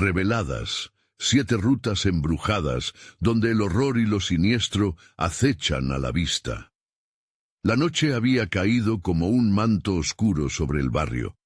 reveladas, 7 rutas embrujadas, donde el horror y lo siniestro acechan a la vista. La noche había caído como un manto oscuro sobre el barrio.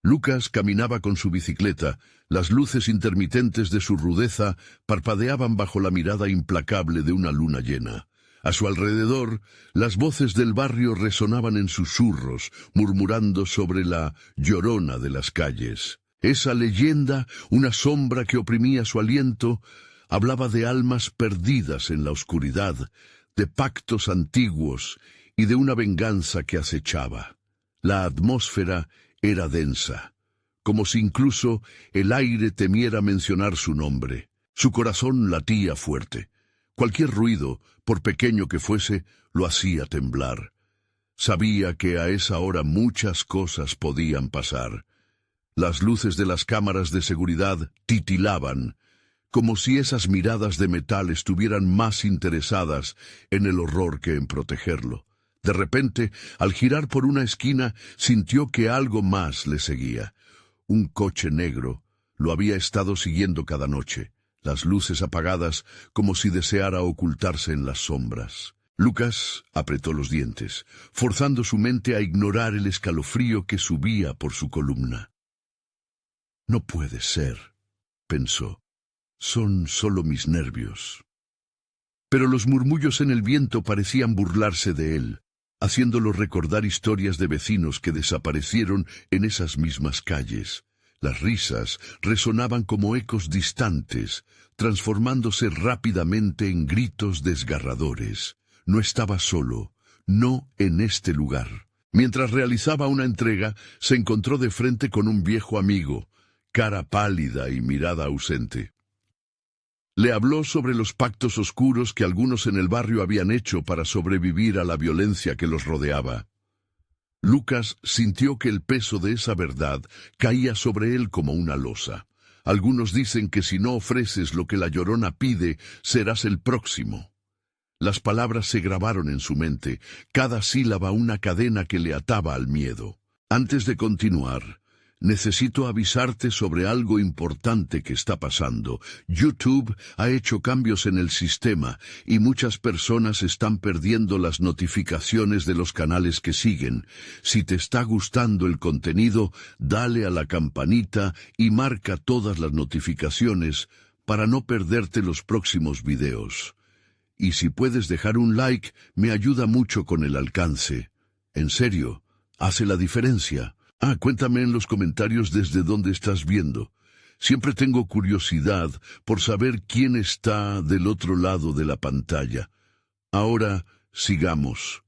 Lucas caminaba con su bicicleta, las luces intermitentes de su rudeza parpadeaban bajo la mirada implacable de una luna llena. A su alrededor, las voces del barrio resonaban en susurros, murmurando sobre la llorona de las calles. Esa leyenda, una sombra que oprimía su aliento, hablaba de almas perdidas en la oscuridad, de pactos antiguos y de una venganza que acechaba. La atmósfera era densa, como si incluso el aire temiera mencionar su nombre. Su corazón latía fuerte. Cualquier ruido, por pequeño que fuese, lo hacía temblar. Sabía que a esa hora muchas cosas podían pasar. Las luces de las cámaras de seguridad titilaban, como si esas miradas de metal estuvieran más interesadas en el horror que en protegerlo. De repente, al girar por una esquina, sintió que algo más le seguía. Un coche negro lo había estado siguiendo cada noche, las luces apagadas como si deseara ocultarse en las sombras. Lucas apretó los dientes, forzando su mente a ignorar el escalofrío que subía por su columna. «No puede ser», pensó. «Son solo mis nervios». Pero los murmullos en el viento parecían burlarse de él, haciéndolo recordar historias de vecinos que desaparecieron en esas mismas calles. Las risas resonaban como ecos distantes, transformándose rápidamente en gritos desgarradores. No estaba solo, no en este lugar. Mientras realizaba una entrega, se encontró de frente con un viejo amigo, cara pálida y mirada ausente. Le habló sobre los pactos oscuros que algunos en el barrio habían hecho para sobrevivir a la violencia que los rodeaba. Lucas sintió que el peso de esa verdad caía sobre él como una losa. Algunos dicen que si no ofreces lo que la Llorona pide, serás el próximo. Las palabras se grabaron en su mente, cada sílaba una cadena que le ataba al miedo. Antes de continuar, necesito avisarte sobre algo importante que está pasando. YouTube ha hecho cambios en el sistema y muchas personas están perdiendo las notificaciones de los canales que siguen. Si te está gustando el contenido, dale a la campanita y marca todas las notificaciones para no perderte los próximos videos. Y si puedes dejar un like, me ayuda mucho con el alcance. En serio, hace la diferencia. Cuéntame en los comentarios desde dónde estás viendo. Siempre tengo curiosidad por saber quién está del otro lado de la pantalla. Ahora, sigamos.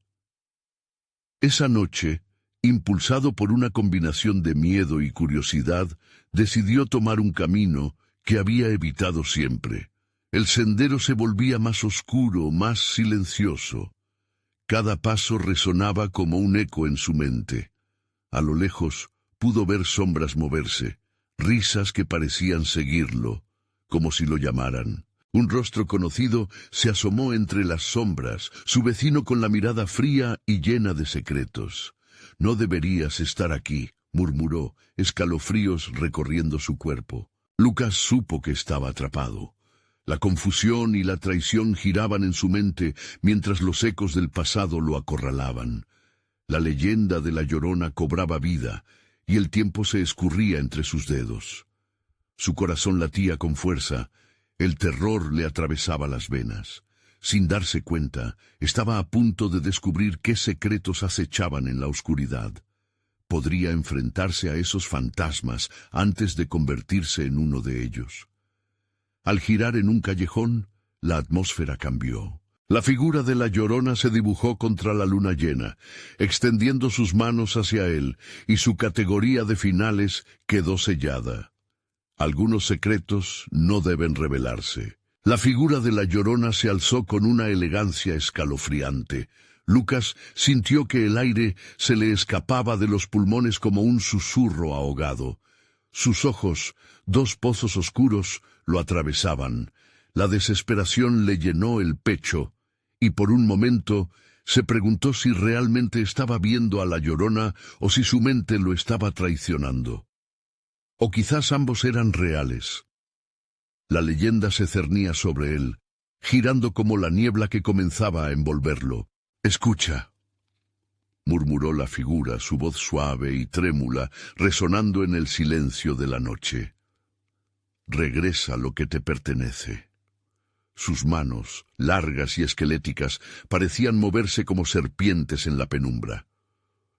Esa noche, impulsado por una combinación de miedo y curiosidad, decidió tomar un camino que había evitado siempre. El sendero se volvía más oscuro, más silencioso. Cada paso resonaba como un eco en su mente. A lo lejos pudo ver sombras moverse, risas que parecían seguirlo, como si lo llamaran. Un rostro conocido se asomó entre las sombras, su vecino con la mirada fría y llena de secretos. «No deberías estar aquí», murmuró, escalofríos recorriendo su cuerpo. Lucas supo que estaba atrapado. La confusión y la traición giraban en su mente mientras los ecos del pasado lo acorralaban. La leyenda de la Llorona cobraba vida, y el tiempo se escurría entre sus dedos. Su corazón latía con fuerza, el terror le atravesaba las venas. Sin darse cuenta, estaba a punto de descubrir qué secretos acechaban en la oscuridad. Podría enfrentarse a esos fantasmas antes de convertirse en uno de ellos. Al girar en un callejón, la atmósfera cambió. La figura de la Llorona se dibujó contra la luna llena, extendiendo sus manos hacia él, y su categoría de finales quedó sellada. Algunos secretos no deben revelarse. La figura de la Llorona se alzó con una elegancia escalofriante. Lucas sintió que el aire se le escapaba de los pulmones como un susurro ahogado. Sus ojos, 2 pozos oscuros, lo atravesaban. La desesperación le llenó el pecho, y por un momento se preguntó si realmente estaba viendo a la Llorona o si su mente lo estaba traicionando. O quizás ambos eran reales. La leyenda se cernía sobre él, girando como la niebla que comenzaba a envolverlo. «Escucha», murmuró la figura, su voz suave y trémula, resonando en el silencio de la noche. «Regresa lo que te pertenece». Sus manos, largas y esqueléticas, parecían moverse como serpientes en la penumbra.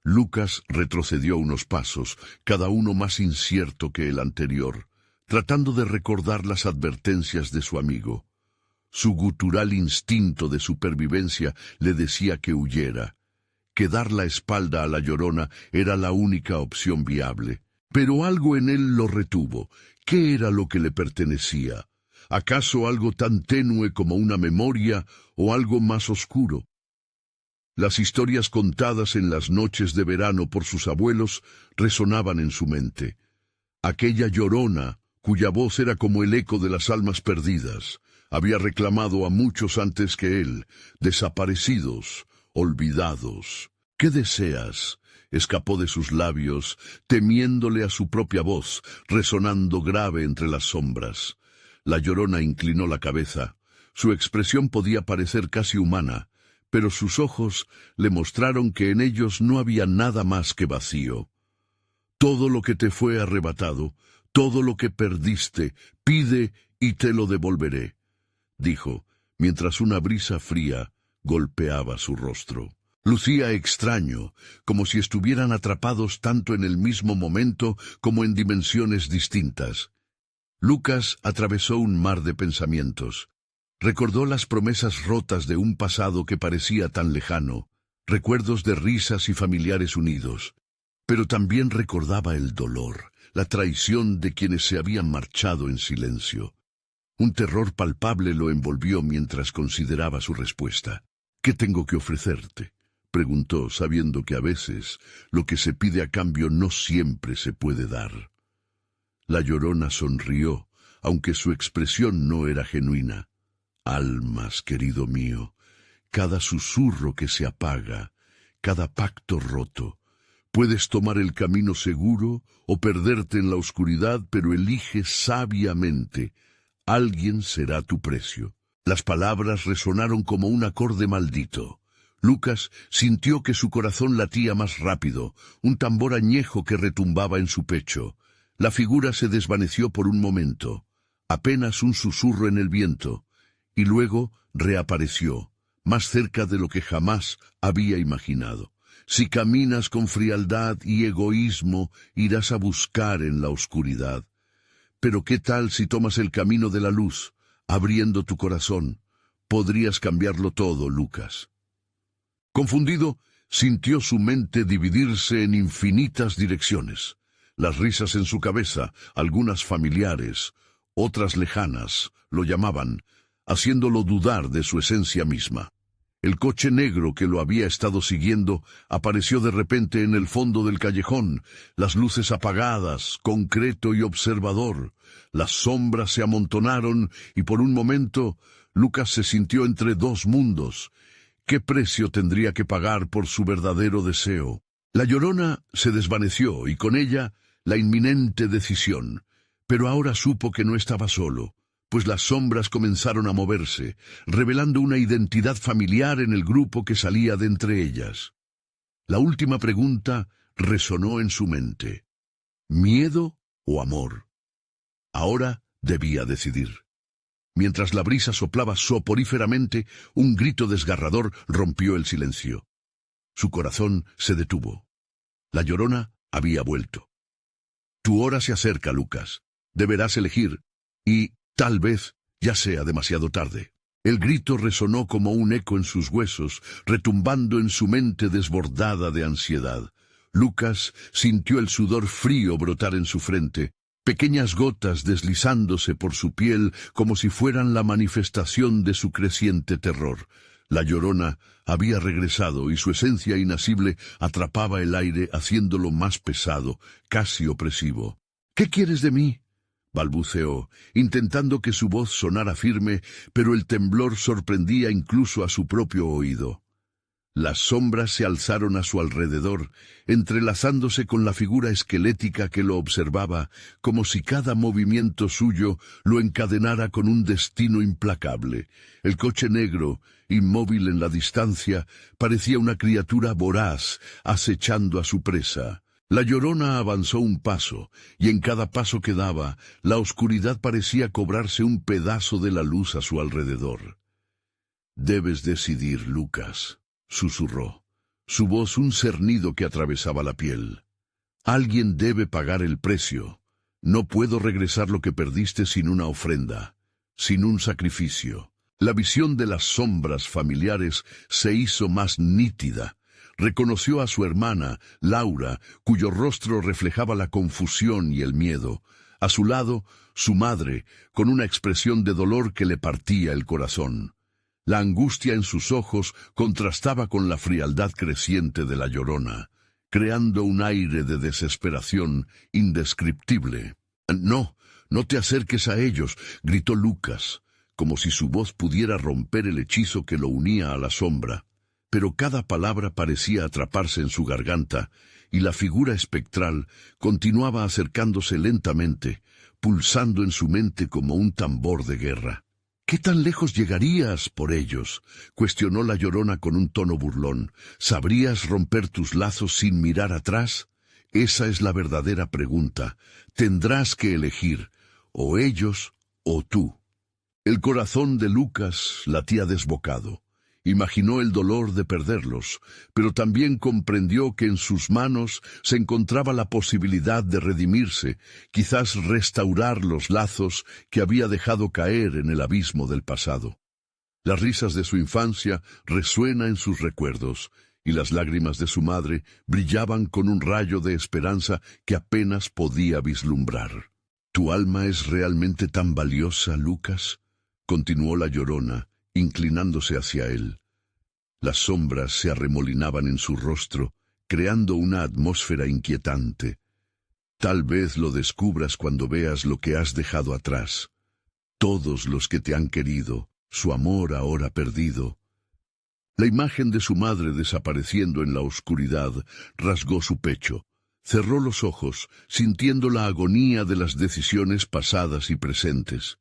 Lucas retrocedió unos pasos, cada uno más incierto que el anterior, tratando de recordar las advertencias de su amigo. Su gutural instinto de supervivencia le decía que huyera, que dar la espalda a la Llorona era la única opción viable. Pero algo en él lo retuvo. ¿Qué era lo que le pertenecía? ¿Acaso algo tan tenue como una memoria o algo más oscuro? Las historias contadas en las noches de verano por sus abuelos resonaban en su mente. Aquella Llorona, cuya voz era como el eco de las almas perdidas, había reclamado a muchos antes que él, desaparecidos, olvidados. «¿Qué deseas?», escapó de sus labios, temiéndole a su propia voz, resonando grave entre las sombras. La Llorona inclinó la cabeza. Su expresión podía parecer casi humana, pero sus ojos le mostraron que en ellos no había nada más que vacío. «Todo lo que te fue arrebatado, todo lo que perdiste, pide y te lo devolveré», dijo, mientras una brisa fría golpeaba su rostro. Lucía extraño, como si estuvieran atrapados tanto en el mismo momento como en dimensiones distintas. Lucas atravesó un mar de pensamientos. Recordó las promesas rotas de un pasado que parecía tan lejano, recuerdos de risas y familiares unidos. Pero también recordaba el dolor, la traición de quienes se habían marchado en silencio. Un terror palpable lo envolvió mientras consideraba su respuesta. «¿Qué tengo que ofrecerte?», preguntó, sabiendo que a veces lo que se pide a cambio no siempre se puede dar. La Llorona sonrió, aunque su expresión no era genuina. «Almas, querido mío, cada susurro que se apaga, cada pacto roto. Puedes tomar el camino seguro o perderte en la oscuridad, pero elige sabiamente. Alguien será tu precio». Las palabras resonaron como un acorde maldito. Lucas sintió que su corazón latía más rápido, un tambor añejo que retumbaba en su pecho. La figura se desvaneció por un momento, apenas un susurro en el viento, y luego reapareció, más cerca de lo que jamás había imaginado. «Si caminas con frialdad y egoísmo, irás a buscar en la oscuridad. Pero ¿qué tal si tomas el camino de la luz, abriendo tu corazón? Podrías cambiarlo todo, Lucas». Confundido, sintió su mente dividirse en infinitas direcciones. Las risas en su cabeza, algunas familiares, otras lejanas, lo llamaban, haciéndolo dudar de su esencia misma. El coche negro que lo había estado siguiendo apareció de repente en el fondo del callejón, las luces apagadas, concreto y observador. Las sombras se amontonaron y por un momento Lucas se sintió entre dos mundos. ¿Qué precio tendría que pagar por su verdadero deseo? La Llorona se desvaneció y con ella la inminente decisión, pero ahora supo que no estaba solo, pues las sombras comenzaron a moverse, revelando una identidad familiar en el grupo que salía de entre ellas. La última pregunta resonó en su mente. ¿Miedo o amor? Ahora debía decidir. Mientras la brisa soplaba soporíferamente, un grito desgarrador rompió el silencio. Su corazón se detuvo. La Llorona había vuelto. «Tu hora se acerca, Lucas. Deberás elegir, y tal vez ya sea demasiado tarde». El grito resonó como un eco en sus huesos, retumbando en su mente desbordada de ansiedad. Lucas sintió el sudor frío brotar en su frente, pequeñas gotas deslizándose por su piel como si fueran la manifestación de su creciente terror. La Llorona había regresado y su esencia inasible atrapaba el aire haciéndolo más pesado, casi opresivo. «¿Qué quieres de mí?», balbuceó, intentando que su voz sonara firme, pero el temblor sorprendía incluso a su propio oído. Las sombras se alzaron a su alrededor, entrelazándose con la figura esquelética que lo observaba, como si cada movimiento suyo lo encadenara con un destino implacable. El coche negro, inmóvil en la distancia, parecía una criatura voraz, acechando a su presa. La Llorona avanzó un paso, y en cada paso que daba, la oscuridad parecía cobrarse un pedazo de la luz a su alrededor. «Debes decidir, Lucas», susurró, su voz un cernido que atravesaba la piel. «Alguien debe pagar el precio. No puedo regresar lo que perdiste sin una ofrenda, sin un sacrificio». La visión de las sombras familiares se hizo más nítida. Reconoció a su hermana, Laura, cuyo rostro reflejaba la confusión y el miedo. A su lado, su madre, con una expresión de dolor que le partía el corazón. La angustia en sus ojos contrastaba con la frialdad creciente de la Llorona, creando un aire de desesperación indescriptible. «No, no te acerques a ellos», gritó Lucas, como si su voz pudiera romper el hechizo que lo unía a la sombra. Pero cada palabra parecía atraparse en su garganta, y la figura espectral continuaba acercándose lentamente, pulsando en su mente como un tambor de guerra. «¿Qué tan lejos llegarías por ellos?», cuestionó la Llorona con un tono burlón. «¿Sabrías romper tus lazos sin mirar atrás? Esa es la verdadera pregunta. Tendrás que elegir, o ellos o tú». El corazón de Lucas latía desbocado. Imaginó el dolor de perderlos, pero también comprendió que en sus manos se encontraba la posibilidad de redimirse, quizás restaurar los lazos que había dejado caer en el abismo del pasado. Las risas de su infancia resuenan en sus recuerdos, y las lágrimas de su madre brillaban con un rayo de esperanza que apenas podía vislumbrar. «¿Tu alma es realmente tan valiosa, Lucas?», continuó la Llorona, inclinándose hacia él. Las sombras se arremolinaban en su rostro, creando una atmósfera inquietante. «Tal vez lo descubras cuando veas lo que has dejado atrás. Todos los que te han querido, su amor ahora perdido». La imagen de su madre desapareciendo en la oscuridad rasgó su pecho. Cerró los ojos, sintiendo la agonía de las decisiones pasadas y presentes.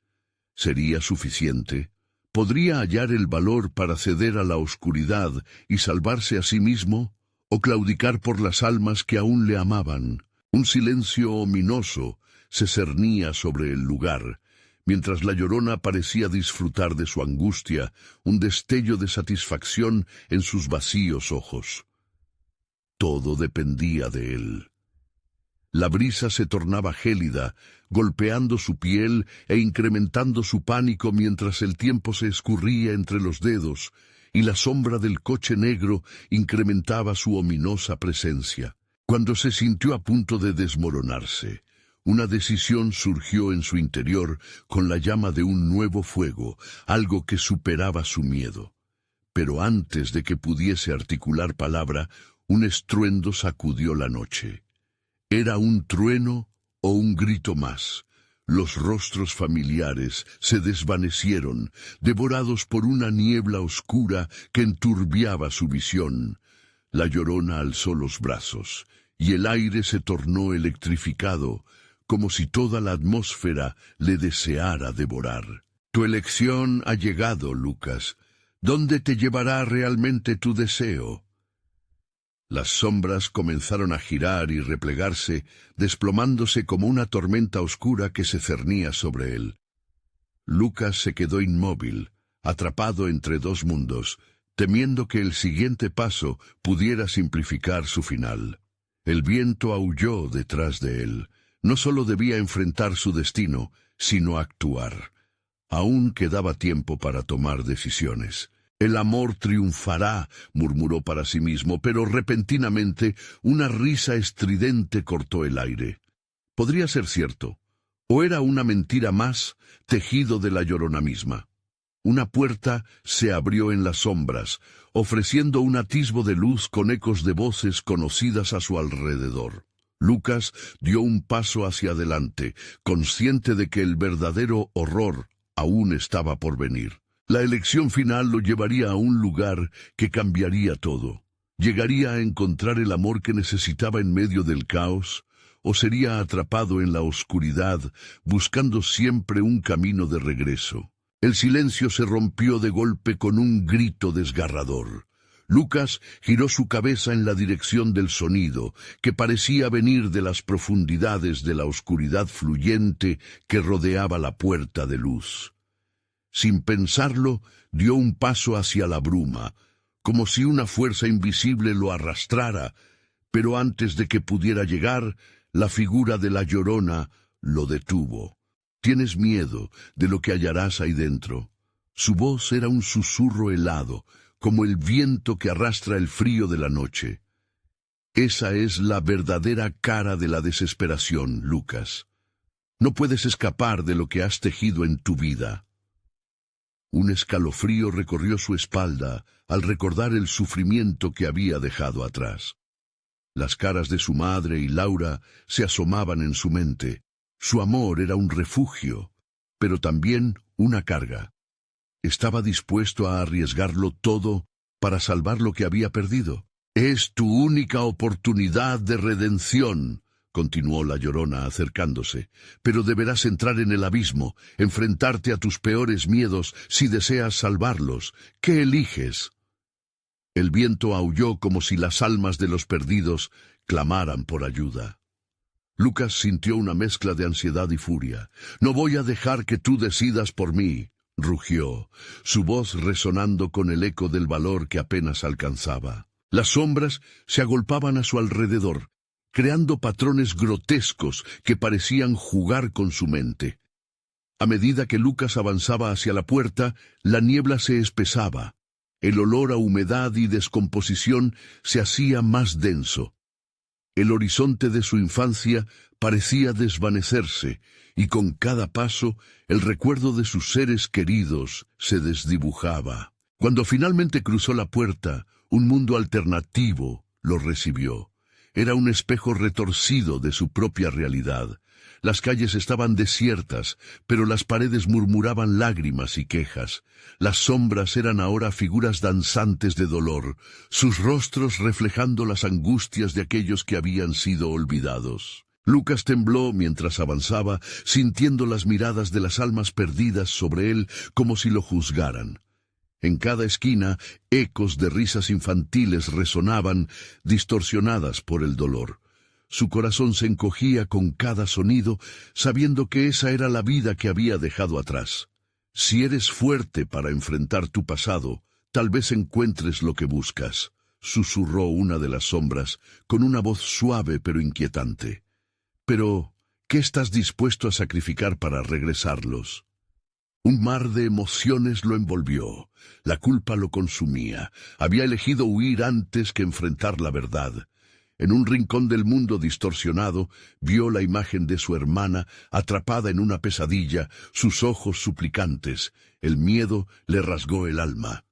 ¿Sería suficiente? ¿Podría hallar el valor para ceder a la oscuridad y salvarse a sí mismo? ¿O claudicar por las almas que aún le amaban? Un silencio ominoso se cernía sobre el lugar, mientras la Llorona parecía disfrutar de su angustia, un destello de satisfacción en sus vacíos ojos. Todo dependía de él. La brisa se tornaba gélida, golpeando su piel e incrementando su pánico mientras el tiempo se escurría entre los dedos, y la sombra del coche negro incrementaba su ominosa presencia. Cuando se sintió a punto de desmoronarse, una decisión surgió en su interior con la llama de un nuevo fuego, algo que superaba su miedo. Pero antes de que pudiese articular palabra, un estruendo sacudió la noche. ¿Era un trueno o un grito más? Los rostros familiares se desvanecieron, devorados por una niebla oscura que enturbiaba su visión. La Llorona alzó los brazos, y el aire se tornó electrificado, como si toda la atmósfera le deseara devorar. Tu elección ha llegado, Lucas. ¿Dónde te llevará realmente tu deseo? Las sombras comenzaron a girar y replegarse, desplomándose como una tormenta oscura que se cernía sobre él. Lucas se quedó inmóvil, atrapado entre dos mundos, temiendo que el siguiente paso pudiera simplificar su final. El viento aulló detrás de él. No solo debía enfrentar su destino, sino actuar. Aún quedaba tiempo para tomar decisiones. «El amor triunfará», murmuró para sí mismo, pero repentinamente una risa estridente cortó el aire. Podría ser cierto, o era una mentira más, tejido de la Llorona misma. Una puerta se abrió en las sombras, ofreciendo un atisbo de luz con ecos de voces conocidas a su alrededor. Lucas dio un paso hacia adelante, consciente de que el verdadero horror aún estaba por venir. La elección final lo llevaría a un lugar que cambiaría todo. ¿Llegaría a encontrar el amor que necesitaba en medio del caos? ¿O sería atrapado en la oscuridad, buscando siempre un camino de regreso? El silencio se rompió de golpe con un grito desgarrador. Lucas giró su cabeza en la dirección del sonido, que parecía venir de las profundidades de la oscuridad fluyente que rodeaba la puerta de luz. Sin pensarlo, dio un paso hacia la bruma, como si una fuerza invisible lo arrastrara, pero antes de que pudiera llegar, la figura de la Llorona lo detuvo. «Tienes miedo de lo que hallarás ahí dentro». Su voz era un susurro helado, como el viento que arrastra el frío de la noche. Esa es la verdadera cara de la desesperación, Lucas. No puedes escapar de lo que has tejido en tu vida. Un escalofrío recorrió su espalda al recordar el sufrimiento que había dejado atrás. Las caras de su madre y Laura se asomaban en su mente. Su amor era un refugio, pero también una carga. Estaba dispuesto a arriesgarlo todo para salvar lo que había perdido. «Es tu única oportunidad de redención», continuó la Llorona acercándose, «pero deberás entrar en el abismo, enfrentarte a tus peores miedos si deseas salvarlos. ¿Qué eliges?» El viento aulló como si las almas de los perdidos clamaran por ayuda. Lucas sintió una mezcla de ansiedad y furia. «No voy a dejar que tú decidas por mí», rugió, su voz resonando con el eco del valor que apenas alcanzaba. Las sombras se agolpaban a su alrededor, creando patrones grotescos que parecían jugar con su mente. A medida que Lucas avanzaba hacia la puerta, la niebla se espesaba. El olor a humedad y descomposición se hacía más denso. El horizonte de su infancia parecía desvanecerse, y con cada paso el recuerdo de sus seres queridos se desdibujaba. Cuando finalmente cruzó la puerta, un mundo alternativo lo recibió. Era un espejo retorcido de su propia realidad. Las calles estaban desiertas, pero las paredes murmuraban lágrimas y quejas. Las sombras eran ahora figuras danzantes de dolor, sus rostros reflejando las angustias de aquellos que habían sido olvidados. Lucas tembló mientras avanzaba, sintiendo las miradas de las almas perdidas sobre él como si lo juzgaran. En cada esquina, ecos de risas infantiles resonaban, distorsionadas por el dolor. Su corazón se encogía con cada sonido, sabiendo que esa era la vida que había dejado atrás. Si eres fuerte para enfrentar tu pasado, tal vez encuentres lo que buscas, susurró una de las sombras, con una voz suave pero inquietante. Pero, ¿qué estás dispuesto a sacrificar para regresarlos? Un mar de emociones lo envolvió. La culpa lo consumía. Había elegido huir antes que enfrentar la verdad. En un rincón del mundo distorsionado, vio la imagen de su hermana atrapada en una pesadilla, sus ojos suplicantes. El miedo le rasgó el alma.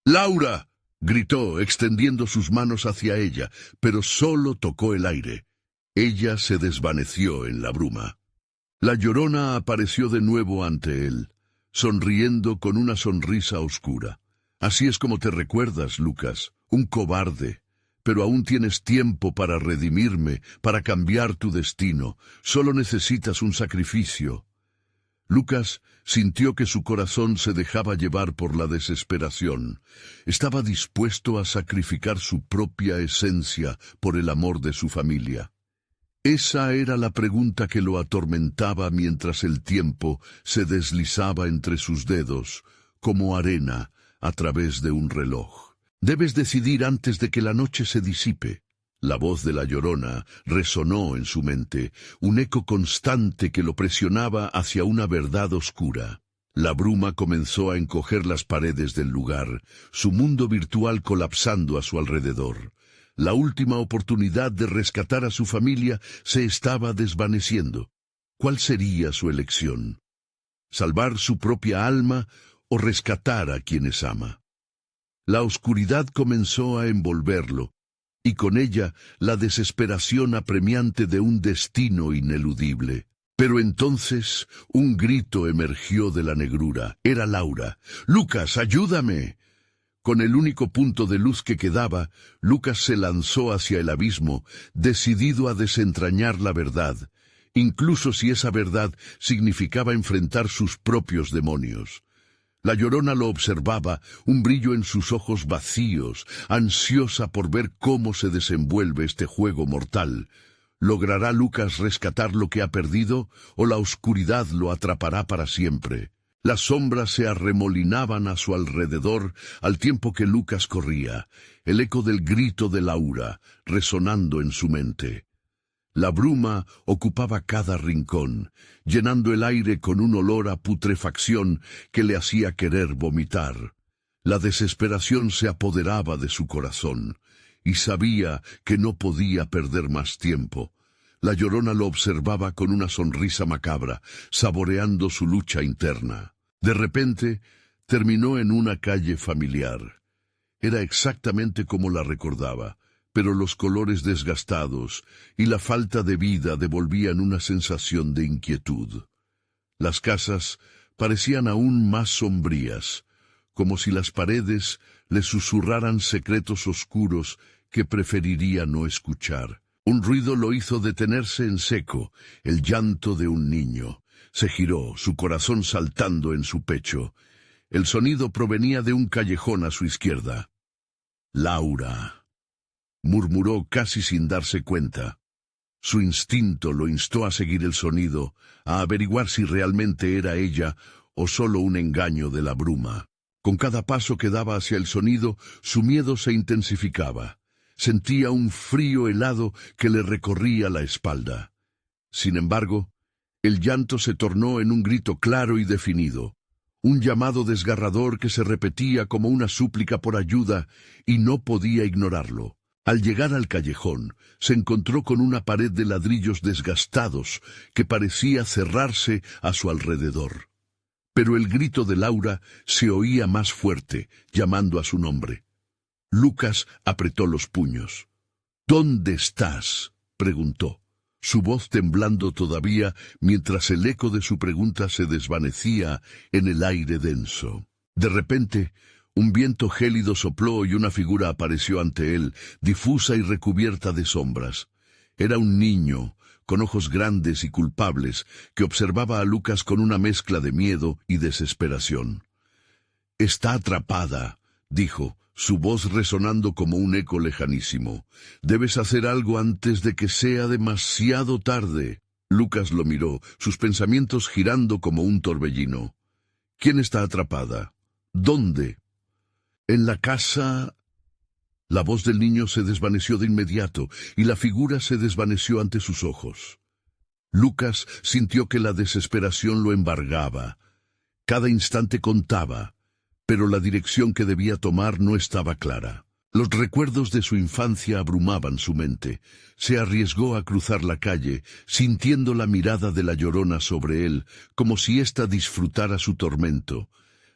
«¡Laura!», gritó, extendiendo sus manos hacia ella, pero solo tocó el aire. Ella se desvaneció en la bruma. La Llorona apareció de nuevo ante él, sonriendo con una sonrisa oscura. «Así es como te recuerdas, Lucas, un cobarde. Pero aún tienes tiempo para redimirme, para cambiar tu destino. Solo necesitas un sacrificio». Lucas sintió que su corazón se dejaba llevar por la desesperación. Estaba dispuesto a sacrificar su propia esencia por el amor de su familia. Esa era la pregunta que lo atormentaba mientras el tiempo se deslizaba entre sus dedos, como arena a través de un reloj. «Debes decidir antes de que la noche se disipe». La voz de la Llorona resonó en su mente, un eco constante que lo presionaba hacia una verdad oscura. La bruma comenzó a encoger las paredes del lugar, su mundo virtual colapsando a su alrededor. La última oportunidad de rescatar a su familia se estaba desvaneciendo. ¿Cuál sería su elección? ¿Salvar su propia alma o rescatar a quienes ama? La oscuridad comenzó a envolverlo, y con ella la desesperación apremiante de un destino ineludible. Pero entonces un grito emergió de la negrura. Era Laura. «¡Lucas, ayúdame!». Con el único punto de luz que quedaba, Lucas se lanzó hacia el abismo, decidido a desentrañar la verdad, incluso si esa verdad significaba enfrentar sus propios demonios. La Llorona lo observaba, un brillo en sus ojos vacíos, ansiosa por ver cómo se desenvuelve este juego mortal. ¿Logrará Lucas rescatar lo que ha perdido, o la oscuridad lo atrapará para siempre? Las sombras se arremolinaban a su alrededor al tiempo que Lucas corría, el eco del grito de Laura resonando en su mente. La bruma ocupaba cada rincón, llenando el aire con un olor a putrefacción que le hacía querer vomitar. La desesperación se apoderaba de su corazón, y sabía que no podía perder más tiempo. La Llorona lo observaba con una sonrisa macabra, saboreando su lucha interna. De repente, terminó en una calle familiar. Era exactamente como la recordaba, pero los colores desgastados y la falta de vida devolvían una sensación de inquietud. Las casas parecían aún más sombrías, como si las paredes le susurraran secretos oscuros que preferiría no escuchar. Un ruido lo hizo detenerse en seco, el llanto de un niño. Se giró, su corazón saltando en su pecho. El sonido provenía de un callejón a su izquierda. «Laura», murmuró casi sin darse cuenta. Su instinto lo instó a seguir el sonido, a averiguar si realmente era ella o solo un engaño de la bruma. Con cada paso que daba hacia el sonido, su miedo se intensificaba. Sentía un frío helado que le recorría la espalda. Sin embargo, el llanto se tornó en un grito claro y definido, un llamado desgarrador que se repetía como una súplica por ayuda, y no podía ignorarlo. Al llegar al callejón, se encontró con una pared de ladrillos desgastados que parecía cerrarse a su alrededor. Pero el grito de Laura se oía más fuerte, llamando a su nombre. Lucas apretó los puños. «¿Dónde estás?», preguntó, su voz temblando todavía mientras el eco de su pregunta se desvanecía en el aire denso. De repente, un viento gélido sopló y una figura apareció ante él, difusa y recubierta de sombras. Era un niño, con ojos grandes y culpables, que observaba a Lucas con una mezcla de miedo y desesperación. «Está atrapada», dijo, su voz resonando como un eco lejanísimo. «Debes hacer algo antes de que sea demasiado tarde». Lucas lo miró, sus pensamientos girando como un torbellino. «¿Quién está atrapada? ¿Dónde?» «En la casa...». La voz del niño se desvaneció de inmediato, y la figura se desvaneció ante sus ojos. Lucas sintió que la desesperación lo embargaba. Cada instante contaba, pero la dirección que debía tomar no estaba clara. Los recuerdos de su infancia abrumaban su mente. Se arriesgó a cruzar la calle, sintiendo la mirada de la Llorona sobre él, como si ésta disfrutara su tormento.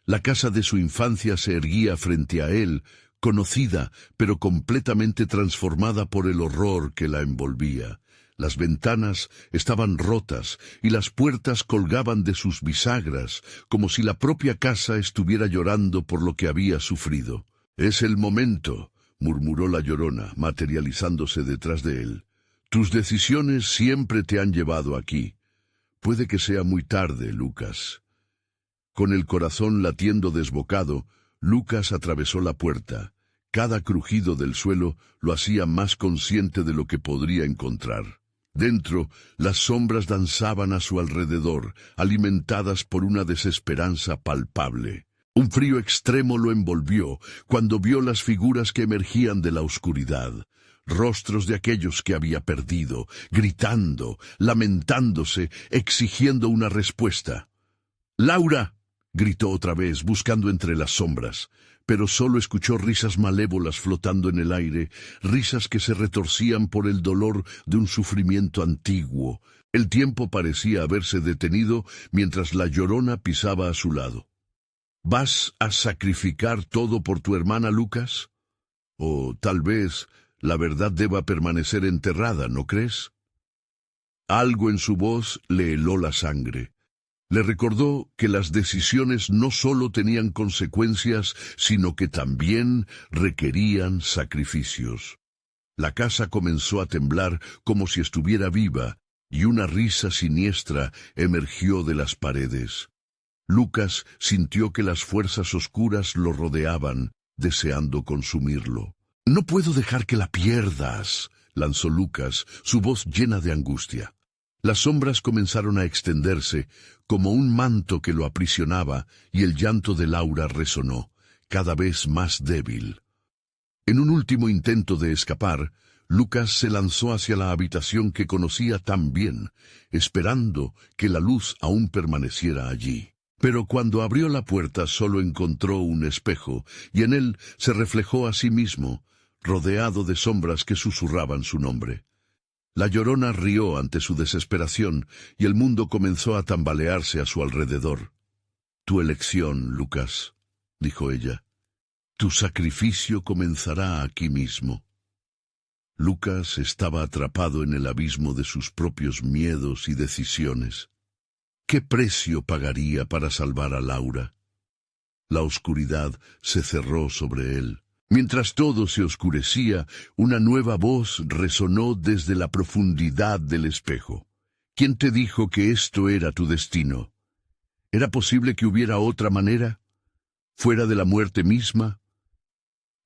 La casa de su infancia se erguía frente a él, conocida, pero completamente transformada por el horror que la envolvía. Las ventanas estaban rotas y las puertas colgaban de sus bisagras, como si la propia casa estuviera llorando por lo que había sufrido. «Es el momento», murmuró la Llorona, materializándose detrás de él. «Tus decisiones siempre te han llevado aquí. Puede que sea muy tarde, Lucas». Con el corazón latiendo desbocado, Lucas atravesó la puerta. Cada crujido del suelo lo hacía más consciente de lo que podría encontrar. Dentro, las sombras danzaban a su alrededor, alimentadas por una desesperanza palpable. Un frío extremo lo envolvió cuando vio las figuras que emergían de la oscuridad, rostros de aquellos que había perdido, gritando, lamentándose, exigiendo una respuesta. «¡Laura!», gritó otra vez, buscando entre las sombras, pero solo escuchó risas malévolas flotando en el aire, risas que se retorcían por el dolor de un sufrimiento antiguo. El tiempo parecía haberse detenido mientras la Llorona pisaba a su lado. «¿Vas a sacrificar todo por tu hermana, Lucas? O tal vez la verdad deba permanecer enterrada, ¿no crees?». Algo en su voz le heló la sangre. Le recordó que las decisiones no solo tenían consecuencias, sino que también requerían sacrificios. La casa comenzó a temblar como si estuviera viva, y una risa siniestra emergió de las paredes. Lucas sintió que las fuerzas oscuras lo rodeaban, deseando consumirlo. «No puedo dejar que la pierdas», lanzó Lucas, su voz llena de angustia. Las sombras comenzaron a extenderse, como un manto que lo aprisionaba, y el llanto de Laura resonó, cada vez más débil. En un último intento de escapar, Lucas se lanzó hacia la habitación que conocía tan bien, esperando que la luz aún permaneciera allí. Pero cuando abrió la puerta solo encontró un espejo, y en él se reflejó a sí mismo, rodeado de sombras que susurraban su nombre. La Llorona rió ante su desesperación, y el mundo comenzó a tambalearse a su alrededor. «Tu elección, Lucas», dijo ella. «Tu sacrificio comenzará aquí mismo». Lucas estaba atrapado en el abismo de sus propios miedos y decisiones. ¿Qué precio pagaría para salvar a Laura? La oscuridad se cerró sobre él. Mientras todo se oscurecía, una nueva voz resonó desde la profundidad del espejo. ¿Quién te dijo que esto era tu destino? ¿Era posible que hubiera otra manera? ¿Fuera de la muerte misma?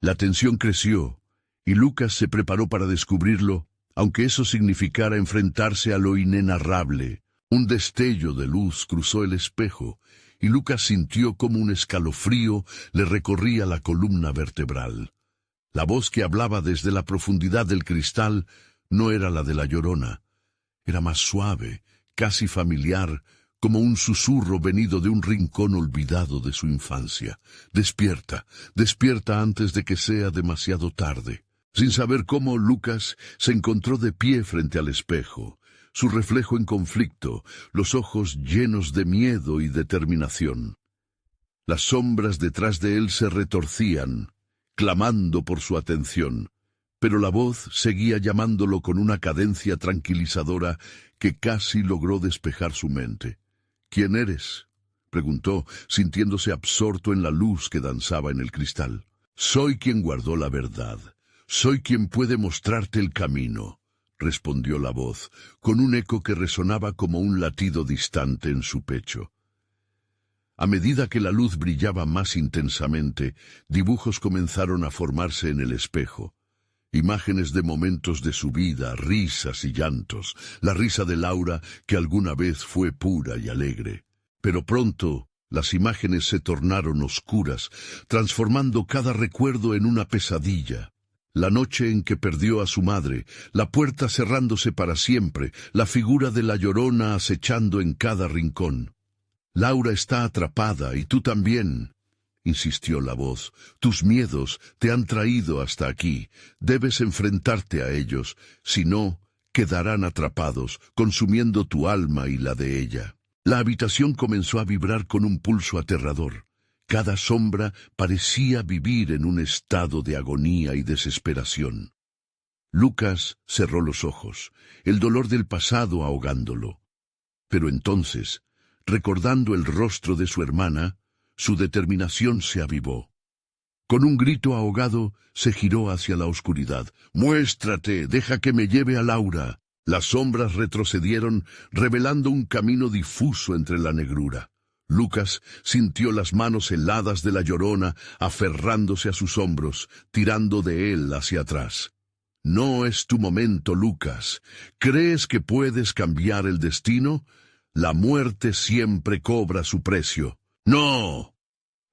La tensión creció, y Lucas se preparó para descubrirlo, aunque eso significara enfrentarse a lo inenarrable. Un destello de luz cruzó el espejo, y Lucas sintió como un escalofrío le recorría la columna vertebral. La voz que hablaba desde la profundidad del cristal no era la de la Llorona. Era más suave, casi familiar, como un susurro venido de un rincón olvidado de su infancia. «Despierta, despierta antes de que sea demasiado tarde». Sin saber cómo, Lucas se encontró de pie frente al espejo, su reflejo en conflicto, los ojos llenos de miedo y determinación. Las sombras detrás de él se retorcían, clamando por su atención, pero la voz seguía llamándolo con una cadencia tranquilizadora que casi logró despejar su mente. «¿Quién eres?», preguntó, sintiéndose absorto en la luz que danzaba en el cristal. «Soy quien guardó la verdad. Soy quien puede mostrarte el camino», respondió la voz, con un eco que resonaba como un latido distante en su pecho. A medida que la luz brillaba más intensamente, dibujos comenzaron a formarse en el espejo. Imágenes de momentos de su vida, risas y llantos, la risa de Laura, que alguna vez fue pura y alegre. Pero pronto las imágenes se tornaron oscuras, transformando cada recuerdo en una pesadilla. La noche en que perdió a su madre, la puerta cerrándose para siempre, la figura de la Llorona acechando en cada rincón. «Laura está atrapada, y tú también», insistió la voz. «Tus miedos te han traído hasta aquí. Debes enfrentarte a ellos, si no, quedarán atrapados, consumiendo tu alma y la de ella». La habitación comenzó a vibrar con un pulso aterrador. Cada sombra parecía vivir en un estado de agonía y desesperación. Lucas cerró los ojos, el dolor del pasado ahogándolo. Pero entonces, recordando el rostro de su hermana, su determinación se avivó. Con un grito ahogado, se giró hacia la oscuridad. «¡Muéstrate! ¡Deja que me lleve a Laura!». Las sombras retrocedieron, revelando un camino difuso entre la negrura. Lucas sintió las manos heladas de la Llorona aferrándose a sus hombros, tirando de él hacia atrás. «No es tu momento, Lucas. ¿Crees que puedes cambiar el destino? La muerte siempre cobra su precio». «¡No!».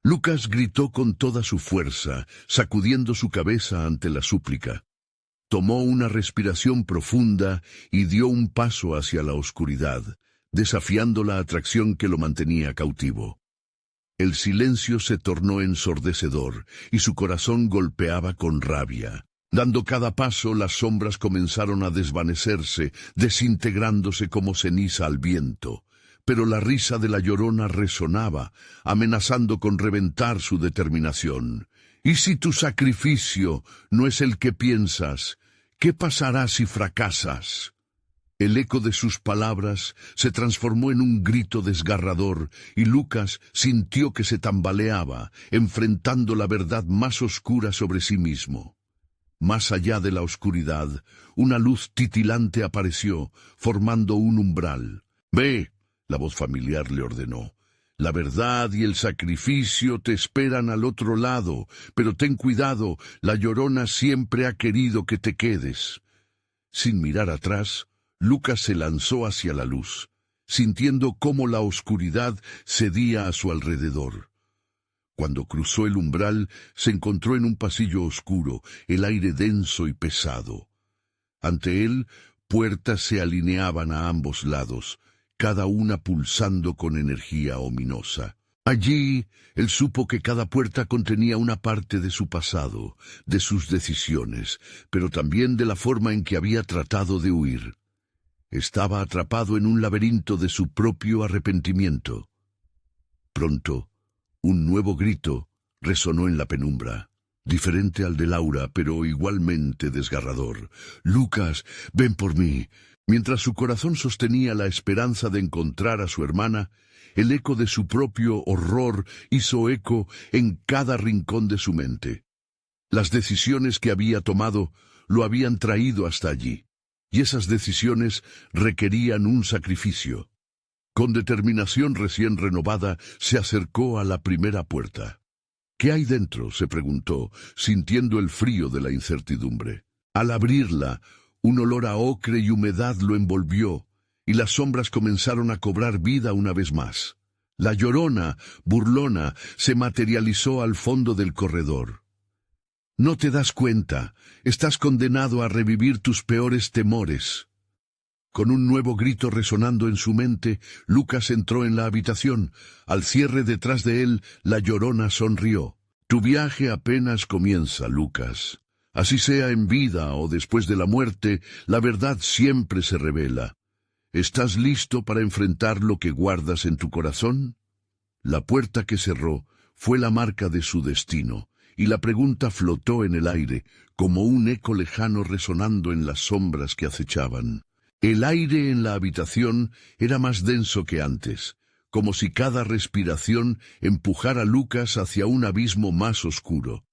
Lucas gritó con toda su fuerza, sacudiendo su cabeza ante la súplica. Tomó una respiración profunda y dio un paso hacia la oscuridad, desafiando la atracción que lo mantenía cautivo. El silencio se tornó ensordecedor y su corazón golpeaba con rabia. Dando cada paso, las sombras comenzaron a desvanecerse, desintegrándose como ceniza al viento. Pero la risa de la Llorona resonaba, amenazando con reventar su determinación. «¿Y si tu sacrificio no es el que piensas? ¿Qué pasará si fracasas?». El eco de sus palabras se transformó en un grito desgarrador, y Lucas sintió que se tambaleaba, enfrentando la verdad más oscura sobre sí mismo. Más allá de la oscuridad, una luz titilante apareció, formando un umbral. «Ve», la voz familiar le ordenó. «La verdad y el sacrificio te esperan al otro lado, pero ten cuidado, la Llorona siempre ha querido que te quedes». Sin mirar atrás, Lucas se lanzó hacia la luz, sintiendo cómo la oscuridad cedía a su alrededor. Cuando cruzó el umbral, se encontró en un pasillo oscuro, el aire denso y pesado. Ante él, puertas se alineaban a ambos lados, cada una pulsando con energía ominosa. Allí, él supo que cada puerta contenía una parte de su pasado, de sus decisiones, pero también de la forma en que había tratado de huir. Estaba atrapado en un laberinto de su propio arrepentimiento. Pronto, un nuevo grito resonó en la penumbra, diferente al de Laura, pero igualmente desgarrador. «Lucas, ven por mí». Mientras su corazón sostenía la esperanza de encontrar a su hermana, el eco de su propio horror hizo eco en cada rincón de su mente. Las decisiones que había tomado lo habían traído hasta allí, y esas decisiones requerían un sacrificio. Con determinación recién renovada, se acercó a la primera puerta. «¿Qué hay dentro?», se preguntó, sintiendo el frío de la incertidumbre. Al abrirla, un olor a ocre y humedad lo envolvió, y las sombras comenzaron a cobrar vida una vez más. La Llorona, burlona, se materializó al fondo del corredor. «No te das cuenta, estás condenado a revivir tus peores temores». Con un nuevo grito resonando en su mente, Lucas entró en la habitación. Al cierre detrás de él, la Llorona sonrió. «Tu viaje apenas comienza, Lucas. Así sea en vida o después de la muerte, la verdad siempre se revela. ¿Estás listo para enfrentar lo que guardas en tu corazón?» La puerta que cerró fue la marca de su destino, y la pregunta flotó en el aire, como un eco lejano resonando en las sombras que acechaban. El aire en la habitación era más denso que antes, como si cada respiración empujara a Lucas hacia un abismo más oscuro.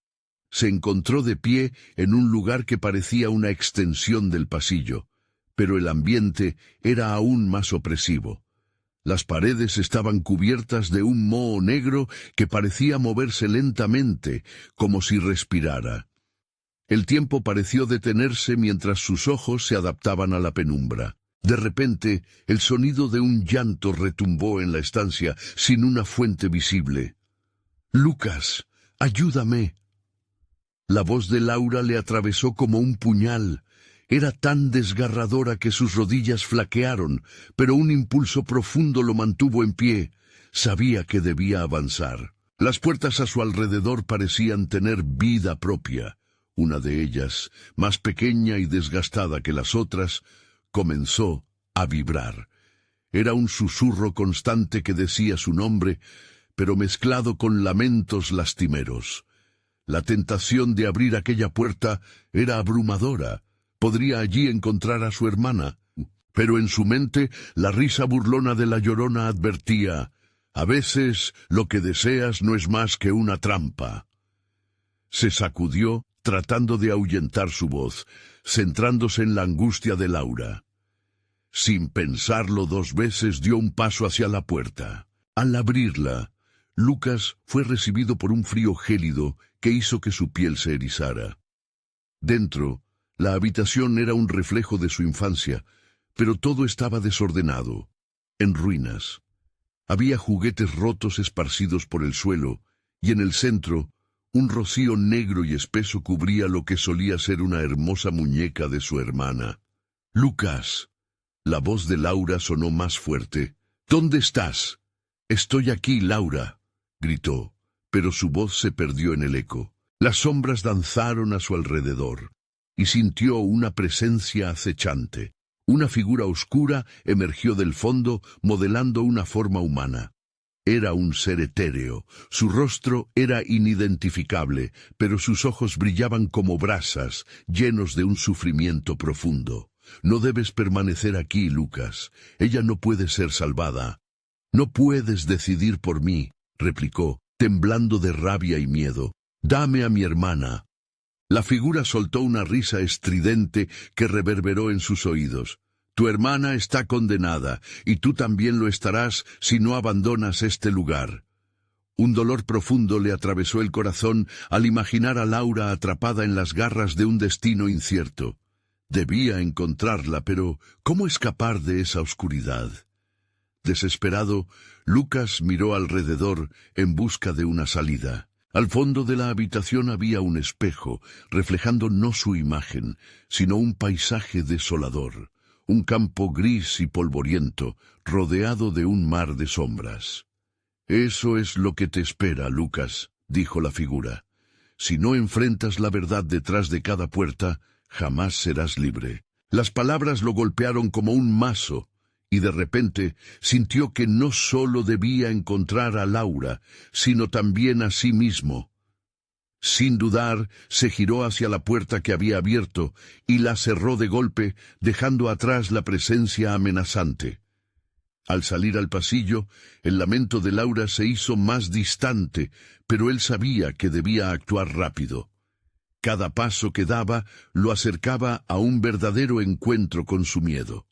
Se encontró de pie en un lugar que parecía una extensión del pasillo, pero el ambiente era aún más opresivo. Las paredes estaban cubiertas de un moho negro que parecía moverse lentamente, como si respirara. El tiempo pareció detenerse mientras sus ojos se adaptaban a la penumbra. De repente, el sonido de un llanto retumbó en la estancia, sin una fuente visible. «Lucas, ayúdame». La voz de Laura le atravesó como un puñal. Era tan desgarradora que sus rodillas flaquearon, pero un impulso profundo lo mantuvo en pie. Sabía que debía avanzar. Las puertas a su alrededor parecían tener vida propia. Una de ellas, más pequeña y desgastada que las otras, comenzó a vibrar. Era un susurro constante que decía su nombre, pero mezclado con lamentos lastimeros. La tentación de abrir aquella puerta era abrumadora. Podría allí encontrar a su hermana, pero en su mente la risa burlona de la Llorona advertía: «A veces lo que deseas no es más que una trampa». Se sacudió, tratando de ahuyentar su voz, centrándose en la angustia de Laura. Sin pensarlo 2 veces dio un paso hacia la puerta. Al abrirla, Lucas fue recibido por un frío gélido que hizo que su piel se erizara. Dentro, la habitación era un reflejo de su infancia, pero todo estaba desordenado, en ruinas. Había juguetes rotos esparcidos por el suelo, y en el centro, un rocío negro y espeso cubría lo que solía ser una hermosa muñeca de su hermana. «Lucas». La voz de Laura sonó más fuerte. «¿Dónde estás?» «Estoy aquí, Laura», gritó, pero su voz se perdió en el eco. Las sombras danzaron a su alrededor, y sintió una presencia acechante. Una figura oscura emergió del fondo, modelando una forma humana. Era un ser etéreo. Su rostro era inidentificable, pero sus ojos brillaban como brasas, llenos de un sufrimiento profundo. No debes permanecer aquí, Lucas. Ella no puede ser salvada. No puedes decidir por mí, replicó, temblando de rabia y miedo. Dame a mi hermana. La figura soltó una risa estridente que reverberó en sus oídos. Tu hermana está condenada, y tú también lo estarás si no abandonas este lugar. Un dolor profundo le atravesó el corazón al imaginar a Laura atrapada en las garras de un destino incierto. Debía encontrarla, pero ¿cómo escapar de esa oscuridad? Desesperado, Lucas miró alrededor en busca de una salida. Al fondo de la habitación había un espejo, reflejando no su imagen, sino un paisaje desolador, un campo gris y polvoriento, rodeado de un mar de sombras. Eso es lo que te espera, Lucas, dijo la figura. Si no enfrentas la verdad detrás de cada puerta, jamás serás libre. Las palabras lo golpearon como un mazo, y de repente sintió que no solo debía encontrar a Laura, sino también a sí mismo. Sin dudar, se giró hacia la puerta que había abierto y la cerró de golpe, dejando atrás la presencia amenazante. Al salir al pasillo, el lamento de Laura se hizo más distante, pero él sabía que debía actuar rápido. Cada paso que daba lo acercaba a un verdadero encuentro con su miedo.